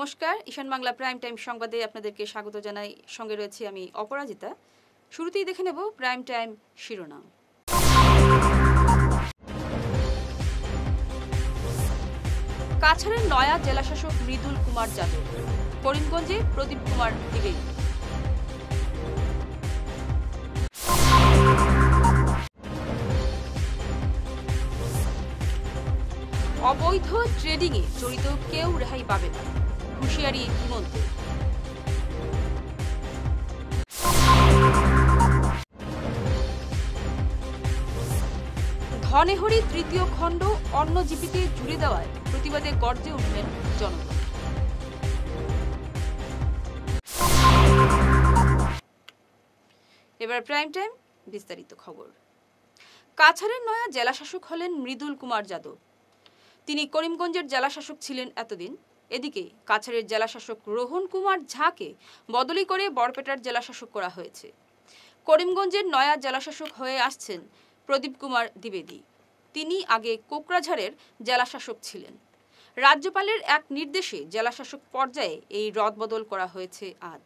নমস্কার, ঈশান Bangla prime time সংবাদে আপনাদেরকে স্বাগত জানাই। সঙ্গে রয়েছি আমি অপরাজিতা। শুরুতেই দেখে নেব প্রাইম টাইম শিরোনাম। কাছাড়ের নয়া জেলাশাসক মৃদুল কুমার যাদব, করিমগঞ্জে প্রদীপ কুমার দ্বিবেদী। অবৈধ ট্রেডিংয়ে জড়িত কেউ রেহাই পাবে না, হুঁশিয়ারি হিমন্ত। ধনেহরি তৃতীয় খণ্ড অন্য জিপিতে জুড়ে দেওয়ায় প্রতিবাদে গর্জে উঠলেন জনগণ। এবার প্রাইম টাইম বিস্তারিত খবর। কাছাড়ের নয়া জেলাশাসক হলেন মৃদুল কুমার যাদব। তিনি করিমগঞ্জের জেলাশাসক ছিলেন এতদিন। এদিকে কাছাড়ের জেলাশাসক রোহন কুমার ঝাকে বদলি করে বরপেটার জেলাশাসক করা হয়েছে। করিমগঞ্জের নয়া জেলাশাসক হয়ে আসছেন প্রদীপ কুমার দ্বিবেদী। তিনি আগে কোকরাঝাড়ের জেলাশাসক ছিলেন। রাজ্যপালের এক নির্দেশে জেলাশাসক পর্যায়ে এই রদবদল করা হয়েছে আজ।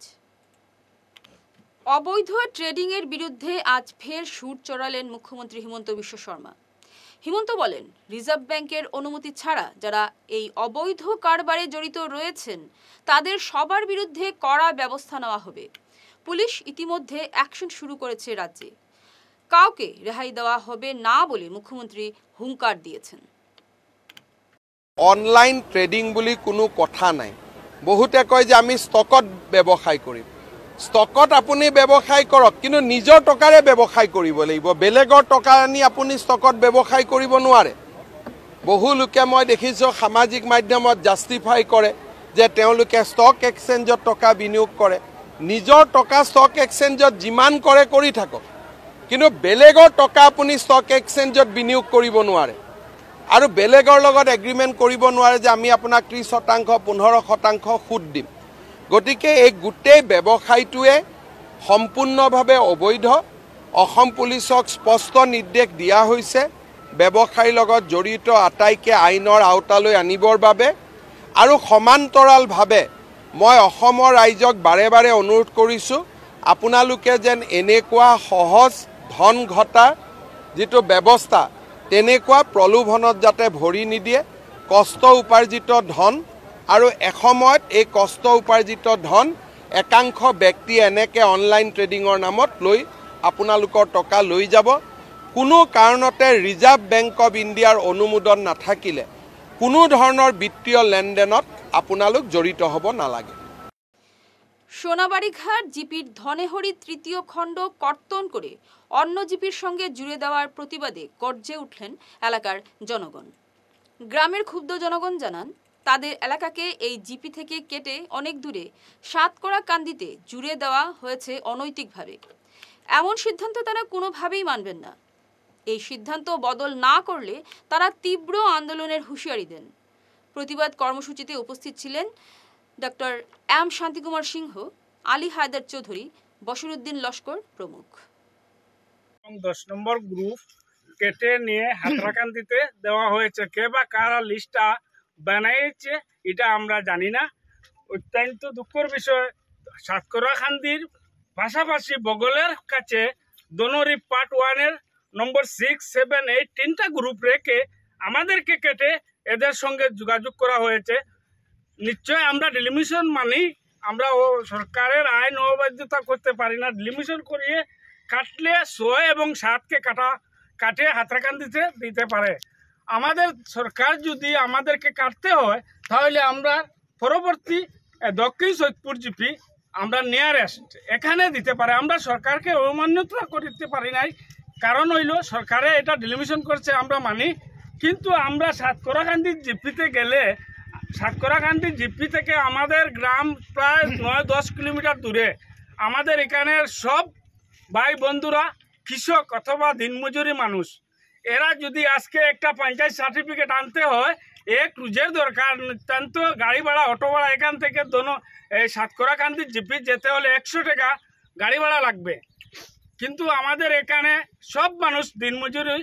অবৈধ ট্রেডিংয়ের বিরুদ্ধে আজ ফের সুর চড়ালেন মুখ্যমন্ত্রী হিমন্ত বিশ্ব শর্মা। হিমন্ত বলেন, রিজার্ভ ব্যাংকের অনুমতি ছাড়া যারা এই অবৈধ কারবারে জড়িত রয়েছেন তাদের সবার বিরুদ্ধে কড়া ব্যবস্থা নেওয়া হবে। পুলিশ ইতিমধ্যে অ্যাকশন শুরু করেছে রাজ্যে। কাউকে রেহাই দেওয়া হবে না বলে মুখ্যমন্ত্রী হুঙ্কার দিয়েছেন। অনলাইন ট্রেডিং বুলি কোনো কথা নাই। বহুতে কয় যে আমি ষ্টকত ব্যৱসায় কৰিম। ষ্টকত আপুনি ব্যৱসায় কৰক, কিন্তু নিজৰ টকাৰে ব্যৱসায় কৰিব লাগিব। বেলেগৰ টকা আনি আপুনি ষ্টকত ব্যৱসায় কৰিব নোৱাৰে। বহু লোকে মই দেখিছোঁ সামাজিক মাধ্যমত জাষ্টিফাই কৰে যে তেওঁলোকে ষ্টক এক্সচেঞ্জত টকা বিনিয়োগ কৰে। নিজৰ টকা ষ্টক এক্সচেঞ্জত যিমান কৰে কৰি থাকক, কিন্তু বেলেগৰ টকা আপুনি ষ্টক এক্সচেঞ্জত বিনিয়োগ কৰিব নোৱাৰে। আৰু বেলেগৰ লগত এগ্ৰিমেণ্ট কৰিব নোৱাৰে যে আমি আপোনাক 30% 15% সুদ দিম। গতিকে এই গোটেই ব্যৱসায়টোৱে সম্পূৰ্ণভাৱে অবৈধ। অসম পুলিচক স্পষ্ট নিৰ্দেশ দিয়া হৈছে ব্যৱসায়ীৰ লগত জড়িত আটাইকে আইনৰ আওতালৈ আনিবৰ বাবে। আৰু সমান্তৰালভাৱে মই অসমৰ ৰাইজক বাৰে বাৰে অনুৰোধ কৰিছোঁ, আপোনালোকে যেন এনেকুৱা সহজ ধন ঘটা যিটো ব্যৱস্থা তেনেকুৱা প্ৰলোভনত যাতে ভৰি নিদিয়ে। কষ্ট উপাৰ্জিত ধন আৰু এসময়ত এই কষ্ট উপাৰ্জিত ধন একাংশ ব্যক্তিয়ে এনেকৈ অনলাইন ট্ৰেডিঙৰ নামত লৈ আপোনালোকৰ টকা লৈ যাব। কোনো কাৰণতে ৰিজাৰ্ভ বেংক অৱ ইণ্ডিয়াৰ অনুমোদন নাথাকিলে কোনো ধৰণৰ বিত্তীয় লেনদেনত আপোনালোক জড়িত হ'ব নালাগে। সোনাবাড়ীঘাট জিপির ধনেহরি তৃতীয় খণ্ড কর্তন করে অন্য জিপির সঙ্গে জুড়ে দেওয়ার প্রতিবাদে গর্জে উঠলেন এলাকার জনগণ। গ্রামের ক্ষুব্ধ জনগণ জানান, তাদের এলাকাকে এই জিপি থেকে কেটে অনেক দূরে সাতকড়াকান্দিতে জুড়ে দেওয়া হয়েছে অনৈতিকভাবে। এমন সিদ্ধান্ত তারা কোনোভাবেই মানবেন না। এই সিদ্ধান্ত বদল না করলে তারা তীব্র আন্দোলনের হুঁশিয়ারি দেন। প্রতিবাদ কর্মসূচিতে উপস্থিত ছিলেন ডক্টর এম শান্তিকুমার সিংহ, আলী হায়দার চৌধুরী, বশিরউদ্দিন লস্কর প্রমুখ। 10 নম্বর গ্রুপ কেটে নিয়ে হাতরাকান্দিতে দেওয়া হয়েছে। কে বা কারা লিস্টটা বানিয়েছে এটা আমরা জানি না। অত্যন্ত দুঃখের বিষয়, সাতকড়াকান্দির পাশাপাশি বগলের কাছে দোনরি পার্ট 1-এর নম্বর 6, 7, 8 তিনটা গ্রুপ রেখে আমাদেরকে কেটে এদের সঙ্গে যোগাযোগ করা হয়েছে। নিশ্চয় আমরা ডিলিমিশন মানি, আমরা সরকারের আইন অবাধ্যতা করতে পারি না। ডিলিমিশন করিয়ে কাটলে 6 এবং 7কে কাটে হাতরাকান্দিতে দিতে পারে। আমাদের সরকার যদি আমাদেরকে কাটতে হয় তাহলে আমরা পরবর্তী দক্ষিণ সৈয়দপুর জিপি আমরা নিয়ারেস্ট এখানে দিতে পারে। আমরা সরকারকে অমান্যতা করতে পারি নাই, কারণ হইল সরকারে এটা ডিলিমিশন করছে আমরা মানি। কিন্তু আমরা সাতকড়াকান্দির জিপিতে গেলে সাতকড়াকান্দি জিপি থেকে আমাদের গ্রাম প্রায় 9-10 কিলোমিটার দূরে। আমাদের এখানের সব ভাই বন্ধুরা কৃষক অথবা দিনমজুরি মানুষ। এরা যদি আজকে একটা পঞ্চায়েত সার্টিফিকেট আনতে হয়, এক রুজের দরকার। নিতান্ত গাড়ি ভাড়া, অটো ভাড়া এখান থেকে এই সাতকড়াকান্দি জিপি যেতে হলে 100 টাকা গাড়ি ভাড়া লাগবে। কিন্তু আমাদের এখানে সব মানুষ দিনমজুরি,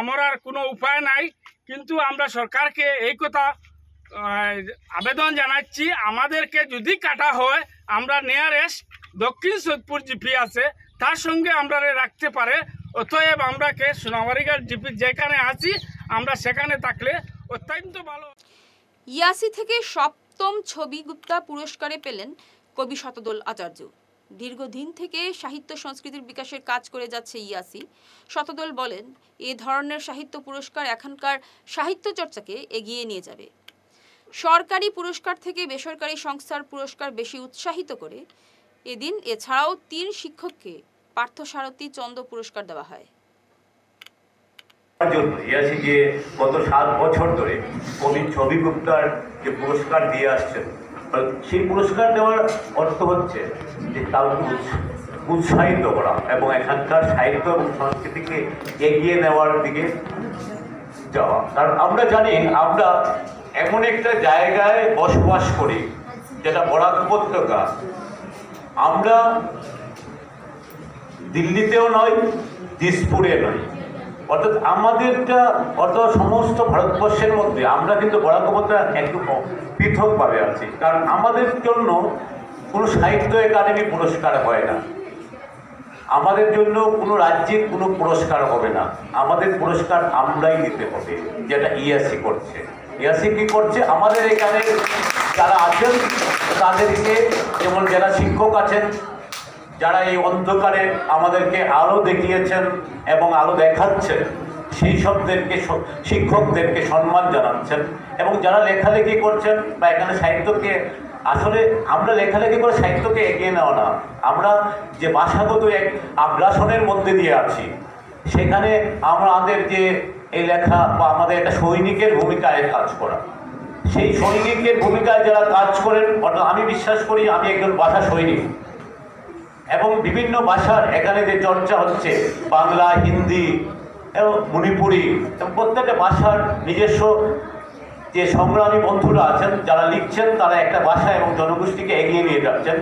আমার আর কোনো উপায় নাই। কিন্তু আমরা সরকারকে এই কথা আবেদন জানাচ্ছি, আমাদেরকে যদি কাটা হয় আমরা নিয়ারেস্ট দক্ষিণ সৈয়দপুর জিপি আছে তার সঙ্গে আমরা রাখতে পারে। অতএব আমরাকে সোনাবাড়িঘাট জিপি যেখানে আছি আমরা সেখানে থাকলে অত্যন্ত ভালো। ইয়াসি থেকে সপ্তম ছবি গুপ্তা পুরস্কারে পেলেন কবি শতদল আচার্য। দীর্ঘদিন থেকে সাহিত্য সংস্কৃতির বিকাশের কাজ করে যাচ্ছে ইয়াসি। শতদল বলেন, এ ধরনের সাহিত্য পুরস্কার এখনকার সাহিত্য চর্চাকে এগিয়ে নিয়ে যাবে। সরকারি পুরস্কার থেকে বেসরকারি সংস্থার পুরস্কার বেশি উৎসাহিত করে এদিন এছাড়াও 3 শিক্ষককে পার্থসারথী চন্দ পুরস্কার দেওয়া হয়। ইয়াসি যে গত 7 বছর ধরে কবি ছবি গুপ্তার যে পুরস্কার দিয়ে আসছেন, সেই পুরস্কার দেওয়ার অর্থ হচ্ছে যে কাউকে উৎসাহিত করা এবং এখানকার সাহিত্য এবং সংস্কৃতিকে এগিয়ে নেওয়ার দিকে যাওয়া। কারণ আমরা জানি আমরা এমন একটা জায়গায় বসবাস করি যেটা বরাক উপত্যকা। আমরা দিল্লিতেও নয়, দিসপুরে নয়, অর্থাৎ আমাদেরটা অর্থাৎ সমস্ত ভারতবর্ষের মধ্যে আমরা কিন্তু বরাক উপত্যকা একটু পৃথকভাবে আছি। কারণ আমাদের জন্য কোনো সাহিত্য একাডেমি পুরস্কার হয় না, আমাদের জন্য কোনো রাজ্যের কোনো পুরস্কার হবে না, আমাদের পুরস্কার আমরাই দিতে হবে, যেটা ইয়াসি করছে। ইয়াসি কি করছে, আমাদের এখানে যারা আছেন তাদেরকে, যেমন যারা শিক্ষক আছেন, যারা এই অন্ধকারে আমাদেরকে আলো দেখিয়েছেন এবং আলো দেখাচ্ছেন, সেই সবদেরকে শিক্ষকদেরকে সম্মান জানাচ্ছেন। এবং যারা লেখালেখি করছেন বা এখানে সাহিত্যকে, আসলে আমরা লেখালেখি করে সাহিত্যকে এগিয়ে নেওয়া না, আমরা যে ভাষাগত এক আগ্রাসনের মধ্যে দিয়ে আছি, সেখানে আমাদের যে এই লেখা বা আমাদের একটা সৈনিকের ভূমিকায় কাজ করা, সেই সৈনিকের ভূমিকায় যারা কাজ করেন, অর্থাৎ আমি বিশ্বাস করি আমি একজন ভাষা সৈনিক এবং বিভিন্ন ভাষার এখানে যে চর্চা হচ্ছে, বাংলা, হিন্দি এবং মণিপুরি এবং প্রত্যেকটা ভাষার নিজস্ব যে সংগ্রামী বন্ধুরা আছেন যারা লিখছেন, তারা একটা ভাষা এবং জনগোষ্ঠীকে এগিয়ে নিয়ে যাচ্ছেন।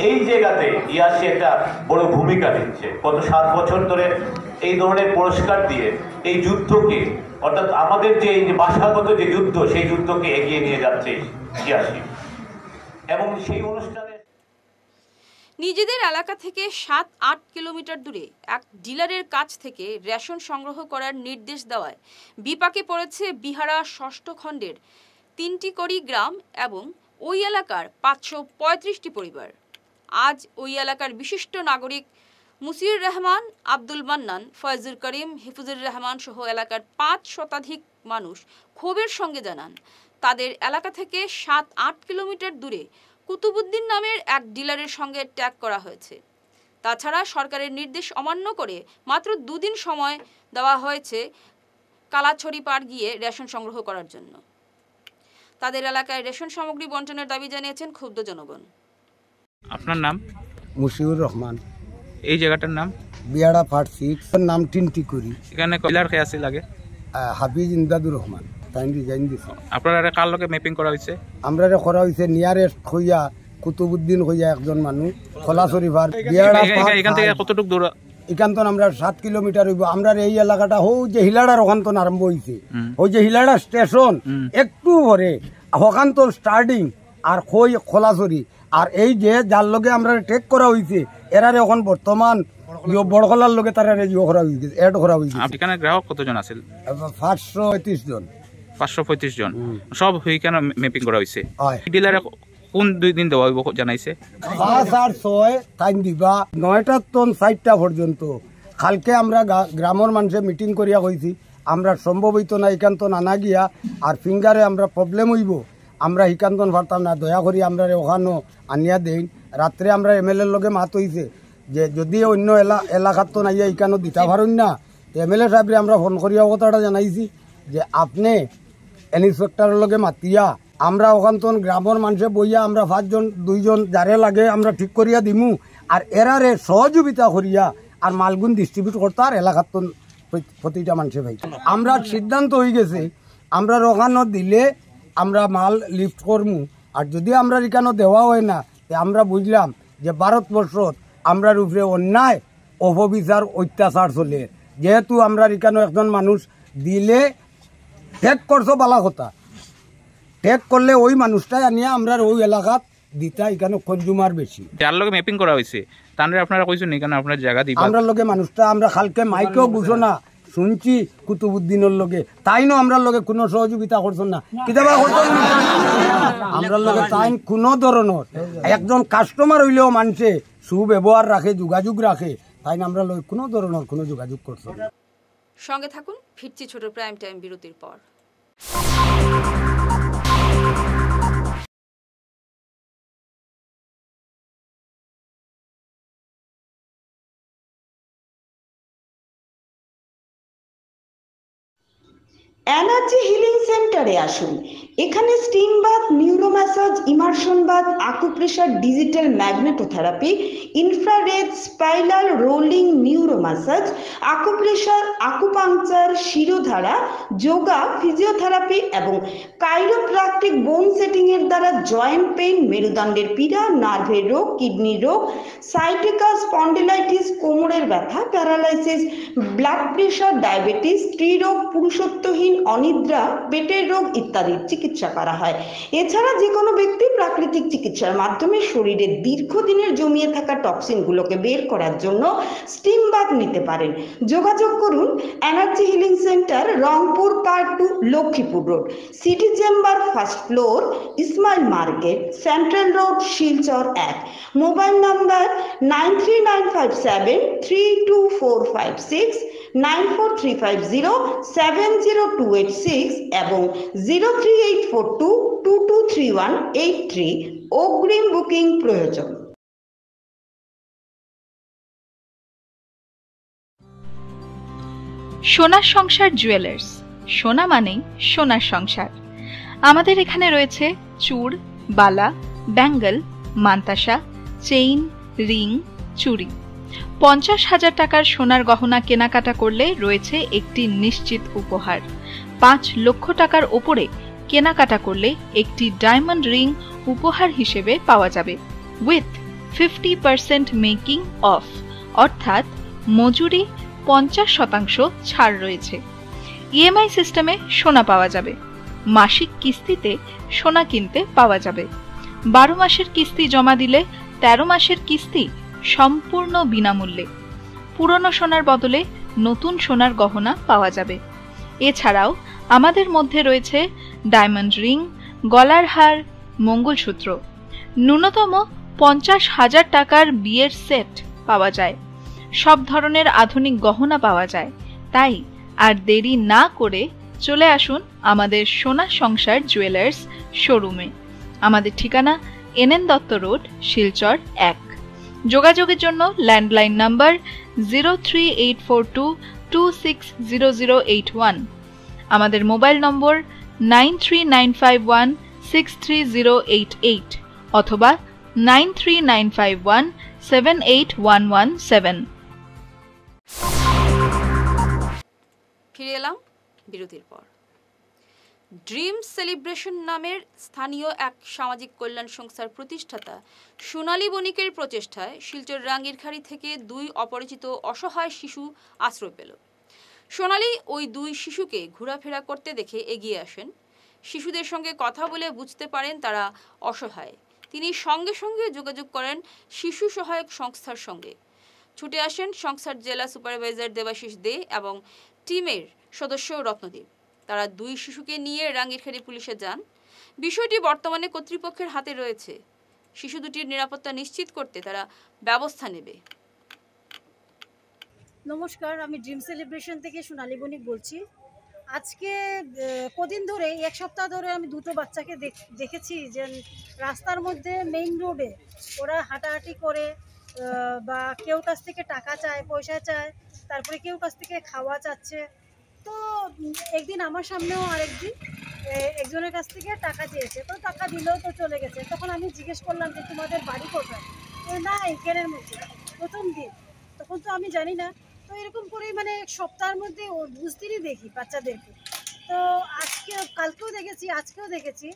এই জায়গাতে ইয়াসি একটা বড় ভূমিকা নিচ্ছে। গত 7 বছর ধরে এই ধরনের পুরস্কার দিয়ে এই যুদ্ধকে, অর্থাৎ আমাদের যে এই ভাষাগত যে যুদ্ধ, সেই যুদ্ধকে এগিয়ে নিয়ে যাচ্ছে ইয়াসি। এবং সেই অনুষ্ঠানে নিজেদের এলাকা থেকে 7-8 কিলোমিটার দূরে এক ডিলারের কাছ থেকে রেশন সংগ্রহ করার নির্দেশ দেওয়ায় বিপাকে পড়েছে বিহারা 6ষ্ঠ খণ্ডের 3টি কড়ি গ্রাম এবং ওই এলাকার 535টি পরিবার। আজ ওই এলাকার বিশিষ্ট নাগরিক মুসিউর রহমান, আব্দুল মান্নান, ফয়জুল করিম, হিফুজুর রহমান সহ এলাকার 5 শতাধিক মানুষ ক্ষোভের সঙ্গে জানান, তাদের এলাকা থেকে 7-8 কিলোমিটার দূরে কুতুবুদ্দিন নামের এক ডিলারের সঙ্গে ট্যাগ করা হয়েছে। তাছাড়া সরকারের নির্দেশ অমান্য করে মাত্র 2 দিন সময় দেওয়া হয়েছে কালাছড়ি পার গিয়ে রেশন সংগ্রহ করার জন্য। তাদের এলাকায় রেশন সামগ্রী বন্টনের দাবি জানিয়েছেন ক্ষুব্ধ জনগণ। আপনার নাম? মুশিউর রহমান। এই জায়গাটার নাম? বিয়াড়া পার্ট 6, নাম টিনটিকুরি। এখানে কয়লার খেয়ে আসি লাগে? হাফিজ ইমদাদুর রহমান। তাই ডিজাইন দিছে। আপনারা কার লগে ম্যাপিং করা হয়েছে? আমরা করা হয়েছে নিয়ারেস্ট হইয়া কুতুবুদ্দিন হইয়া একজন মানুষ খোলাছড়ি পার। এখান থেকে কতটুকু দূর? এখান তো আমরা 7 কিলোমিটার হইব। আমরা এই এলাকাটা হো যে হিলাড়ার ওখান তো আরম্ভ হয়েছে, ওই যে হিলাড়া স্টেশন একটু পরে ওখান তো স্টার্টিং আর খই খোলাছড়ি। আর এই যে যার লগে আমরা টেক করা হয়েছে এরারে এখন বর্তমান বড়খলার লগে তারা রেজিও করা হয়েছে, এড করা হয়েছে। এখানে গ্রাহক কতজন আছে? 535 জন। 535 জন সব হই কেন ম্যাপিং করা হয়েছে? ডিলারে কোন 2 দিন দেওয়া হইব জানাইছে? 5 আর 6 টাইম দিবা 9টা তন 4টা পর্যন্ত। কালকে আমরা গ্রামের মানুষে মিটিং করিয়া কইছি আমরা সম্ভব হইতো না এখান তো নানা গিয়া আর ফিঙ্গারে আমরা প্রবলেম হইব, আমরা হিকান্তন পারতাম না, দয়া করি আমরা ওখানো আনিয়া দেই। রাত্রে আমরা এমএলএর লগে মাত হইছে যে যদি অন্য এলাকার তো নাইয়া এখানো দিতে পারেন না, এমএলএ সাহেবরে আমরা ফোন করিয়া কথাটা জানাইছি যে আপনি ইন্সপেক্টরের লগে মাতিয়া আমরা ওখান তো গ্রামের মানুষে বইয়া আমরা 5 জন 2 জন যারে লাগে আমরা ঠিক করিয়া দিমু আর এরারে সহযোগিতা করিয়া আর মালগুন ডিস্ট্রিবিউট করতে আর এলাকার তো প্রতিটা মানুষে ভাই। আমরা সিদ্ধান্ত হয়ে গেছে আমরা ওখানো দিলে আমরা মাল লিফট করমু, আর যদি আমরা এখানে দেওয়া হয় না আমরা বুঝলাম যে ভারতবর্ষত আমরার উপরে অন্যায় অপবিচার অত্যাচার চলে। যেহেতু আমরা এখানে একজন মানুষ দিলে ঠেক করছো বালা কথা, টেক করলে ওই মানুষটাই আনিয়া আমরা ওই এলাকাত দিতা, এখানে কনজুমার বেশি। যার লগে ম্যাপিং করা হয়েছে তাহলে আপনারা কইছেন এখানে আপনার জায়গা দিবা? আমরা লগে মানুষটা আমরা খালকে মাইকেও ঘোষণা শুনছি কুতুবুদ্দিনের লগে, তাই না আমরা লগে কোনো সহযোগিতা করছেন না, কিতাবা করছেন না আমরা লগে তাই কোনো ধরনের। একজন কাস্টমার হইলেও মানুষে সুব্যবহার রাখে, যোগাযোগ রাখে, তাই না আমরা লগে কোনো ধরনের কোনো যোগাযোগ করছেন না। সঙ্গে থাকুন, ফিরছি ছোট প্রাইম টাইম বিরতির পর। এনার্জি হিলিং সেন্টারে আসুন। এখানে steam bath, neuro massage, immersion bath, acupressure, digital magnetotherapy, infrared, spiral, rolling, neuro massage, acupressure, acupuncture, shirodhara, yoga, physiotherapy এবং কাইরোপ্র্যাকটিক বোন সেটিং এর দ্বারা জয়েন্ট পেইন, মেরুদণ্ডের পীড়া, নার্ভের রোগ, কিডনির রোগ, সাইটিকা, স্পন্ডিলাইটিস, কোমরের ব্যথা, প্যারালাইসিস, ব্লাড প্রেশার, ডায়াবেটিস, স্ত্রীরোগ, পুরুষত্বহীন, অনিদ্রা, পেটের রোগ ইত্যাদির চিকিৎসা করা হয়। এছাড়া যে কোনো ব্যক্তি প্রাকৃতিক চিকিৎসার মাধ্যমে শরীরে দীর্ঘদিনের জমিয়ে থাকা টক্সিনগুলোকে বের করার জন্য স্টিম বাথ নিতে পারেন। যোগাযোগ করুন energy healing centre, Rangpur part 2, Lakshmipur road, city chamber, first floor, Ismail market, central road, Silchar 1। Mobile number 9395732456, 9435070286 এবং 03842223183। অগ্রিম বুকিং প্রয়োজন। সোনার সংসার জুয়েলার্স, সোনা মানেই সোনার সংসার। আমাদের এখানে রয়েছে চূড়, বালা, ব্যাঙ্গল, মান্তাসা, চেইন, রিং, চুড়ি। 50,000 টাকার সোনার গহনা কেনাকাটা করলে রয়েছে একটি নিশ্চিত উপহার। 5 লক্ষ টাকার ওপরে কেনাকাটা করলে একটি ডায়মন্ড রিং উপহার হিসেবে পাওয়া যাবে, উইথ 50% মেকিং অফ, অর্থাৎ মজুরি 50% ছাড় রয়েছে। ইএমআই সিস্টেমে সোনা পাওয়া যাবে, মাসিক কিস্তিতে সোনা কিনতে পাওয়া যাবে। 12 মাসের কিস্তি জমা দিলে 13 মাসের কিস্তি সম্পূর্ণ বিনামূল্যে। পুরনো সোনার বদলে নতুন সোনার গহনা পাওয়া যাবে। এছাড়াও আমাদের মধ্যে রয়েছে ডায়মন্ড রিং, গলার হার, মঙ্গলসূত্র। ন্যূনতম 50,000 টাকার বিয়ের সেট পাওয়া যায়। সব ধরনের আধুনিক গহনা পাওয়া যায়। তাই আর দেরি না করে চলে আসুন আমাদের সোনা সংসার জুয়েলার্স শোরুমে। আমাদের ঠিকানা NN দত্ত রোড, শিলচর 1। যোগাযোগের জন্য ল্যান্ডলাইন নাম্বার 03842260081, আমাদের মোবাইল নম্বর 9395163088 অথবা 9395178117। ফিরে এলাম বিরতির পর। ড্রিম সেলিব্রেশন নামের স্থানীয় এক সামাজিক কল্যাণ সংস্থার প্রতিষ্ঠাতা সোনালী বণিকের প্রচেষ্টায় শিলচর রাঙ্গিরখাড়ি থেকে 2 অপরিচিত অসহায় শিশু আশ্রয় পেল। সোনালী ওই 2 শিশুকে ঘোরাফেরা করতে দেখে এগিয়ে আসেন। শিশুদের সঙ্গে কথা বলে বুঝতে পারেন তারা অসহায়। তিনি সঙ্গে সঙ্গে যোগাযোগ করেন শিশু সহায়ক সংস্থার সঙ্গে। ছুটে আসেন সংস্থার জেলা সুপারভাইজার দেবাশিস দে এবং টিমের সদস্য রত্নদীপ। তারা 2 শিশুকে নিয়ে রাঙ্গিরখাড়ি পুলিশে যান। বিষয়টি বর্তমানে কর্তৃপক্ষের হাতে রয়েছে। শিশু দুটির নিরাপত্তা নিশ্চিত করতে তারা ব্যবস্থা নেবে। নমস্কার, আমি ড্রিম সেলিব্রেশন থেকে সোনালী বণিক বলছি। আজকে কদিন ধরে, 1 সপ্তাহ ধরে আমি 2টো বাচ্চাকে দেখেছি যে রাস্তার মধ্যে মেইন রোডে ওরা হাঁটাহাঁটি করে, বা কেউ কাছ থেকে টাকা চায়, পয়সা চায়, তারপরে কেউ কাছ থেকে খাওয়া চাচ্ছে। তো একদিন আমার সামনেও আরেকদিন একজনের কাছ থেকে টাকা চেয়েছে, তো টাকা দিল, তো চলে গেছে। তখন আমি জিজ্ঞেস করলাম যে তোমাদের বাড়ি কোথায়? না, এখানের মধ্যে। প্রথম দিন, তখন তো আমি জানি না। তো এরকম করেই মানে 1 সপ্তাহের মধ্যে বুঝতেই দেখি বাচ্চাদেরকে। তো কালকেও দেখেছি, আজকেও দেখেছি।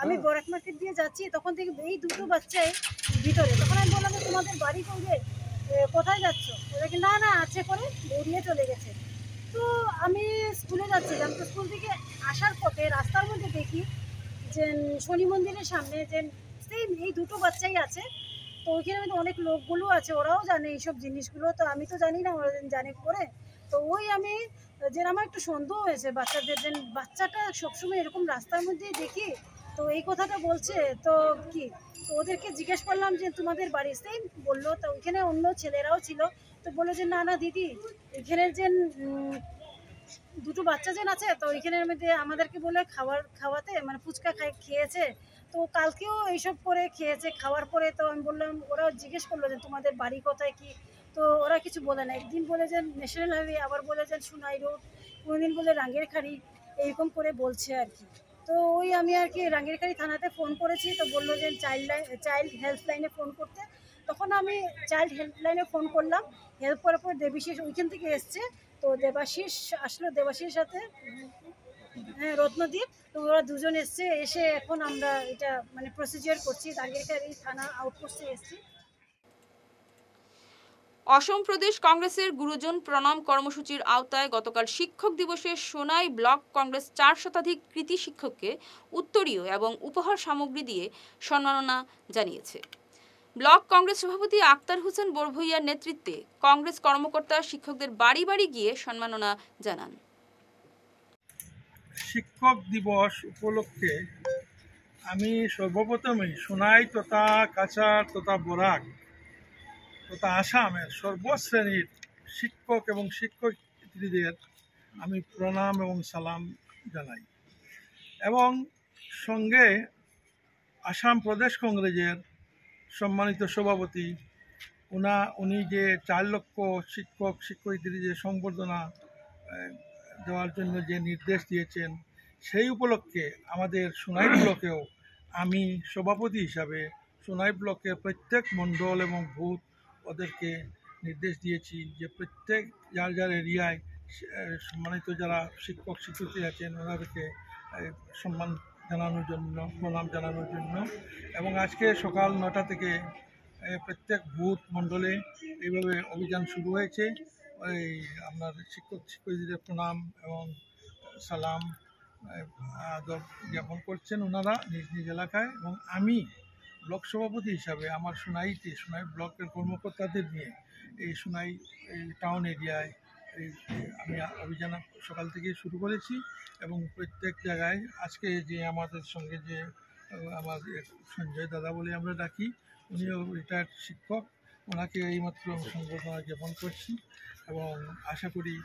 আমি বরাক মার্কেট দিয়ে যাচ্ছি, তখন থেকে এই 2টো বাচ্চাই ভিতরে। তখন আমি বললাম তোমাদের বাড়ি কোথায় যাচ্ছ? ওরা কি না আছে করে বেরিয়ে চলে গেছে। তো আমি স্কুলে যাচ্ছিলাম, তো স্কুল থেকে আসার পথে রাস্তার মধ্যে দেখি যে শনি মন্দিরের সামনে যে সেম এই দুটো বাচ্চাই আছে। তো ওইখানে মধ্যে অনেক লোকগুলো আছে, ওরাও জানে এইসব জিনিসগুলো, তো আমি তো জানি না, ওরা জানে করে। তো ওই আমি যে আমার একটু সন্দেহ হয়েছে বাচ্চাদের, যে বাচ্চাটা সবসময় এরকম রাস্তার মধ্যেই দেখি, তো এই কথাটা বলছে। তো কি, তো ওদেরকে জিজ্ঞেস করলাম যে তোমাদের বাড়ি, সেম বললো। তো ওইখানে অন্য ছেলেরাও ছিল, তো বললো যে না না দিদি, এখানের যে দুটো বাচ্চা যেন আছে, তো ওইখানের মধ্যে আমাদেরকে বলে খাওয়াতে, মানে ফুচকা খেয়েছে, তো কালকেও এইসব করে খেয়েছে। খাওয়ার পরে তো আমি বললাম, ওরা জিজ্ঞেস করলো যে তোমাদের বাড়ি কোথায় কি, তো ওরা কিছু বলে না। একদিন বলে যে ন্যাশনাল হাইওয়ে, আবার বলে যে সোনাই রোড, কোনোদিন বলে রাঙ্গেরখাড়ি, এইরকম করে বলছে আর কি। তো ওই আমি আর কি রাঙ্গেরখাড়ি থানাতে ফোন করেছি, তো বললো যে চাইল্ড হেল্পলাইনে ফোন করতে। তখন আমি চাইল্ড হেল্পলাইনে ফোন করলাম, হেল্প করার পর দেবাশিস ওইখান থেকে এসছে। তো দেবাশিস আসলো, দেবাশিসের সাথে হ্যাঁ রত্নদ্বীপ, তো ওরা দুজন এসে এখন আমরা এটা মানে প্রসিজিওর করছি, রাঙ্গেরখাড়ি থানা আউটপোস্টে এসছি। অসম প্রদেশ কংগ্রেসের গুরুজন প্রণাম কর্মসূচির আওতায় গতকাল শিক্ষক দিবসে সোনাই ব্লক কংগ্রেস 4 শতাধিক কৃতি শিক্ষককে উত্তরীয় এবং উপহার সামগ্রী দিয়ে সম্মাননা জানিয়েছে। ব্লক কংগ্রেস সভাপতি আক্তার হোসেন বড়ভূইয়ার নেতৃত্বে কংগ্রেস কর্মকর্তা শিক্ষকদের বাড়ি বাড়ি গিয়ে সম্মাননা জানান। শিক্ষক দিবস উপলক্ষে আমি সর্বপ্রথমেই সোনাই তথা কাছাড় তথা বরাক তথা আসামের সর্বশ্রেণীর শিক্ষক এবং শিক্ষয়িত্রীদের আমি প্রণাম এবং সালাম জানাই, এবং সঙ্গে আসাম প্রদেশ কংগ্রেসের সম্মানিত সভাপতি উনি যে 4 লক্ষ শিক্ষক শিক্ষয়িত্রী যে সংবর্ধনা দেওয়ার জন্য যে নির্দেশ দিয়েছেন, সেই উপলক্ষে আমাদের সোনাই ব্লকেও আমি সভাপতি হিসাবে সোনাই ব্লকের প্রত্যেক মণ্ডল এবং বুথ ওদেরকে নির্দেশ দিয়েছি যে প্রত্যেক যার যার এরিয়ায় সম্মানিত যারা শিক্ষক শিক্ষয়িত্রী আছেন ওনাদেরকে সম্মান জানানোর জন্য, প্রণাম জানানোর জন্য। এবং আজকে সকাল 9টা থেকে প্রত্যেক বুথ মণ্ডলে এইভাবে অভিযান শুরু হয়েছে। এই আপনার শিক্ষক শিক্ষয়িত্রীদের প্রণাম এবং সালাম আদর জ্ঞাপন করছেন ওনারা নিজ নিজ এলাকায়। এবং আমি ব্লক সভাপতি হিসাবে আমার সোনাই ব্লকের কর্মকর্তাদের নিয়ে এই সোনাই টাউন এরিয়ায় আমি অভিযান সকাল থেকে শুরু করেছি। এবং প্রত্যেক জায়গায় আজকে যে আমাদের সঙ্গে যে আমার সঞ্জয় দাদা বলে আমরা ডাকি, উনিও রিটায়ার্ড শিক্ষক, ওনাকে এইমাত্র সংবর্ধনা জ্ঞাপন করছি। এবং আশা করি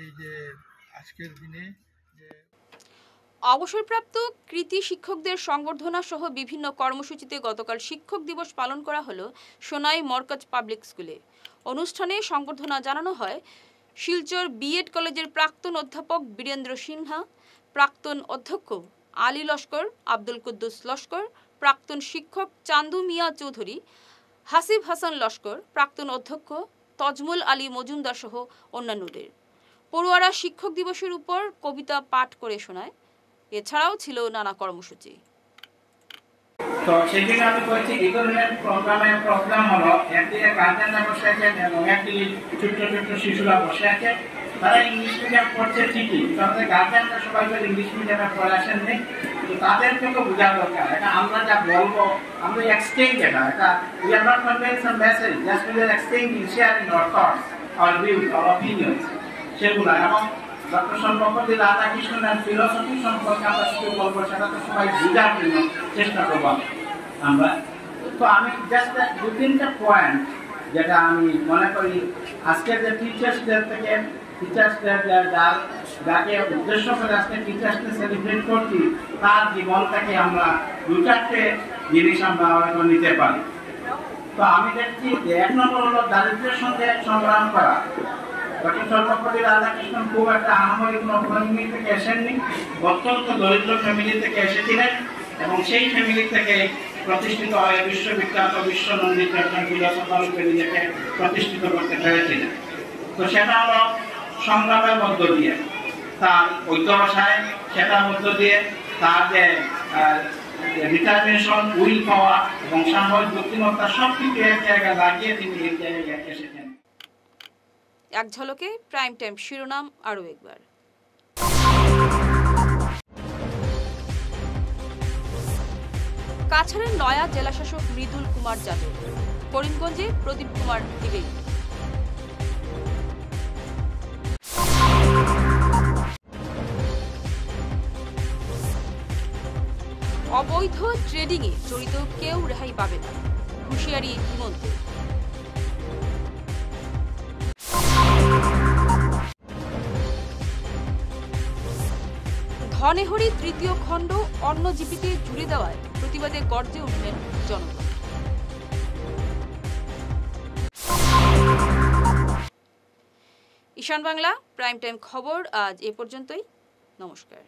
এই যে আজকের দিনে যে অবসরপ্রাপ্ত কৃতি শিক্ষকদের সংবর্ধনা সহ বিভিন্ন কর্মসূচিতে গতকাল শিক্ষক দিবস পালন করা হলো সোনাই মরকজ পাবলিক স্কুলে। অনুষ্ঠানে সংবর্ধনা জানানো হয় শিলচর বিএড কলেজের প্রাক্তন অধ্যাপক বীরেন্দ্র সিনহা, প্রাক্তন অধ্যক্ষ আলী লস্কর, আব্দুল কুদ্দুস লস্কর, প্রাক্তন শিক্ষক চান্দু মিয়া চৌধুরী, হাসিব হাসান লস্কর, প্রাক্তন অধ্যক্ষ তজমুল আলী মজুমদার সহ অন্যান্যদের। পড়ুয়ারা শিক্ষক দিবসের উপর কবিতা পাঠ করে শোনায়। এছাড়াও ছিল নানা কর্মসূচি। তো সেদিকে আমি বলছি এই ধরনের প্রোগ্রাম হলো একদিকে গার্জেনরা বসে আছেন এবং একদিকে ছোট্ট ছোট্ট শিশুরা বসে আছে। তারা ইংলিশ মিডিয়াম পড়ছে ঠিকই, তাদের গার্জেনরা সবাই মিলে ইংলিশ মিডিয়ামে পড়ে আসেননি, তো তাদেরকে তো বোঝা দরকার। এটা আমরা যা বলবো আমরা এক্সচেঞ্জ, এটা we are not conveying some message, just we are exchanging, sharing our thoughts, our views, our opinions, সেগুলো। এবং ডক্টর সর্বপল্লী রাধাকৃষ্ণনের ফিলোসফি সম্পর্কে আমরা কিছু বলবো, সেটা তো সবাই বোঝার জন্য চেষ্টা করবো আমরা। তো আমি জাস্ট 2-3টা পয়েন্ট যেটা আমি মনে করি আজকের যে টিচার্স ডে থেকে যাকে উদ্দেশ্য করে আজকে টিচার্স ডে সেলিব্রেট করছি, তার জীবনটাকে আমরা 2-4টে জিনিস আমরা হয়তো নিতে পারি। তো আমি দেখছি যে 1 নম্বর হলো দারিদ্র্যের সঙ্গে সংগ্রাম করা। ডক্টর সর্বপল্লী রাধাকৃষ্ণন খুব একটা আহামরি কোনো ফ্যামিলি থেকে আসেননি, অত্যন্ত দরিদ্র ফ্যামিলি থেকে এসেছিলেন এবং সেই ফ্যামিলি থেকে প্রতিষ্ঠিত হয়ে বিশ্ববিখ্যাত বিশ্বনন্দিত একজন ফিলোসফার রূপে নিজেকে প্রতিষ্ঠিত করতে পেরেছিলেন। তো সেটা হলো সংগ্রামের মধ্য দিয়ে, তার অধ্যবসায়, সেটার মধ্য দিয়ে তার যে ডিটারমিনেশন, উইল পাওয়া এবং সাময়িক বুদ্ধিমত্তা সব কিছু এক জায়গায় লাগিয়ে তিনি এই জায়গায় এসেছেন। এক ঝলকে প্রাইম টাইম শিরোনাম আরও একবার। কাছাড়ের নয়া জেলাশাসক মৃদুল কুমার যাদব, করিমগঞ্জে প্রদীপ কুমার দ্বিবেদী। অবৈধ ট্রেডিংয়ে জড়িত কেউ রেহাই পাবে না, হুঁশিয়ারি হিমন্তের। ধনেহরি তৃতীয় খণ্ড অন্নজীবীতে জুড়ে দেওয়ায় প্রতিবাদে গর্জে উঠলেন জনগণ। ঈশান বাংলা প্রাইম টাইম খবর আজ এ পর্যন্তই। নমস্কার।